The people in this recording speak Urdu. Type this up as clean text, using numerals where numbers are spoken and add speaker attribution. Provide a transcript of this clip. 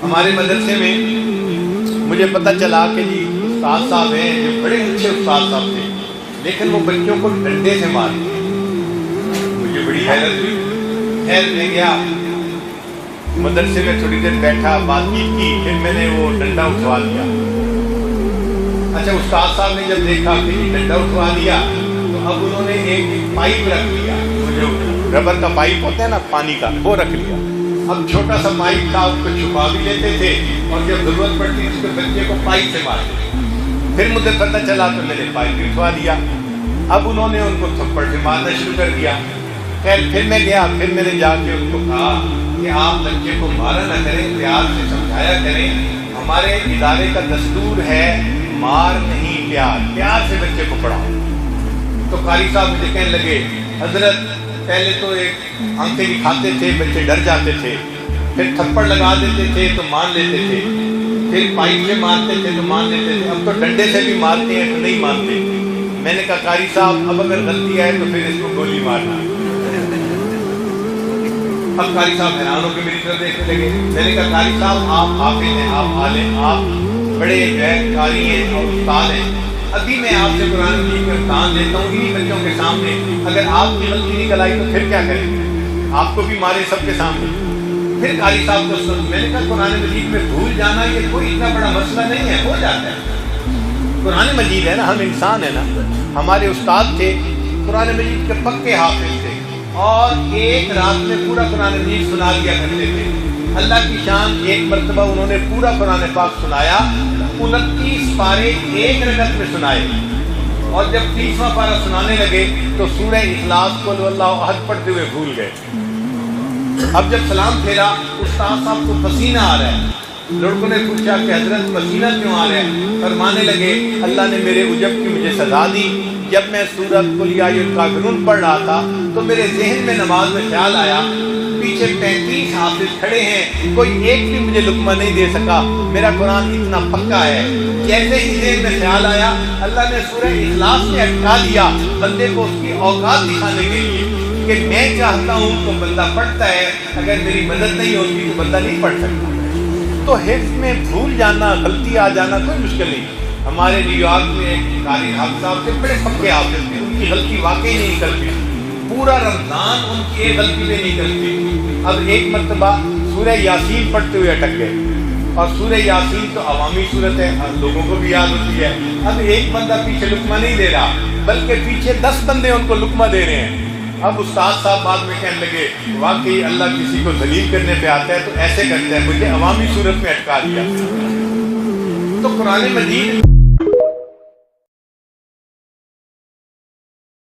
Speaker 1: ہمارے مدرسے میں مجھے پتہ چلا کہ جی استاد صاحب ہیں جو بڑے اچھے استاد صاحب تھے، لیکن وہ بچوں کو ڈنڈے سے مارتے ہیں۔ مجھے بڑی حیرت ہوئی۔ خیر میں گیا مدرسے میں، تھوڑی دیر بیٹھا، بات چیت کی، پھر میں نے وہ ڈنڈا اٹھوا لیا۔ اچھا، استاد صاحب نے جب دیکھا کہ یہ ڈنڈا اٹھوا لیا تو اب انہوں نے ایک پائپ رکھ لیا، جو ربر کا پائپ ہوتا ہے نا پانی کا، وہ رکھ لیا۔ اب چھوٹا سا پائپ تھا، اس کو چھپا بھی لیتے تھے اور جب ضرورت پڑتی اس کے بچے کو پائپ سے مارتے۔ پھر مجھے پتہ چلا تو میں نے پائپ بھی اٹھوا دیا۔ اب انہوں نے ان کو تھپڑ سے مارنا شروع کر دیا۔ خیر پھر میں گیا، پھر میں نے جا کے ان کو کہا کہ آپ بچے کو مارا نہ کریں، پیار سے سمجھایا کریں۔ ہمارے ادارے کا دستور ہے مار نہیں پیار، پیار سے بچے کو پڑھاؤ۔ تو قاری صاحب مجھے کہنے لگے حضرت پہلے تو ایک آنکھیں دکھاتے تھے، بچے ڈر جاتے تھے، پھر تھپڑ لگا دیتے تھے تو مان لیتے تھے، پھر پائپ سے مارتے تھے تو مان لیتے تھے، اب تو ڈنڈے سے بھی مارتے ہیں تو نہیں مانتے۔ میں نے کہا قاری صاحب اب اگر غلطی ہے تو پھر اس کو گولی مارنا۔ اب قاری صاحب حیران ہو کے میری طرف دیکھنے لگے۔ میں نے کہا قاری صاحب آپ حافظ ہیں، آپ عالم، آپ بڑے جو ہے قاری ہیں اور استاد ہیں، ابھی میں آپ سے قرآن مجید کا امتحان لیتا ہوں انہی بچوں کے سامنے، اگر آپ کی غلطی نکل آئی تو پھر کیا کریں؟ آپ کو بھی مارے سب کے سامنے۔ پھر قاری صاحب کو سن، میں نے کہا قرآن مجید میں بھول جانا یہ کوئی اتنا بڑا مسئلہ نہیں ہے، ہو جاتا ہے۔ قرآن مجید ہے نا، ہم انسان ہیں نا۔ ہمارے استاد تھے قرآن مجید کے پکے حافظ تھے اور ایک رات میں پورا قرآن مجید سنا دیا کرتے تھے۔ اللہ کی شان، ایک مرتبہ انہوں نے پورا قرآن پاک سنایا، 29 پارے ایک رکعت میں سنائے، اور جب 30واں پارہ سنانے لگے تو سورہ اخلاص قل واللہ احد پڑھتے ہوئے بھول گئے۔ اب جب سلام پھیرا استاد صاحب کو پسینہ آ رہا ہے، لڑکوں نے پوچھا کہ حضرت پسینہ کیوں آ رہا ہے؟ فرمانے لگے اللہ نے میرے عجب کی مجھے سزا دی، جب میں سورۃ قل یا ایھا الکافرون پڑھ رہا تھا تو میرے ذہن میں نماز میں خیال آیا پیچھے 35 حافظ کھڑے ہیں، کوئی ایک بھی مجھے لقمہ نہیں دے سکا، میرا قرآن اتنا پکا ہے۔ جیسے ہی ذہن میں خیال آیا اللہ نے سورہ اخلاص میں اٹکا دیا بندے کو اس کی اوقات دکھانے کے لیے کہ میں چاہتا ہوں تو بندہ پڑھتا ہے، اگر میری مدد نہیں ہوتی تو بندہ نہیں پڑھ سکتا۔ تو حفظ میں بھول جانا، غلطی آ جانا کوئی مشکل نہیں۔ ہمارے نیو یارک میں ایک قاری حافظ صاحب تھے، بڑے پکے حافظ تھے، ان کی غلطی واقعی نہیں نکلتی، پورا رمضان ان کی ایک غلطی پہ نہیں نکلتی۔ اب ایک مرتبہ سورہ یاسین پڑھتے ہوئے اٹک گئے، اور سورہ یاسین تو عوامی صورت ہے، لوگوں کو بھی یاد ہوتی ہے۔ اب ایک بندہ پیچھے لقمہ نہیں دے رہا بلکہ پیچھے 10 بندے ان کو لقمہ دے رہے ہیں۔ اب استاد صاحب بعد میں کہنے لگے واقعی اللہ کسی کو ذلیل کرنے پہ آتا ہے تو ایسے کرتا ہے، مجھے عوامی صورت میں اٹکا دیا۔ تو قرآن مجید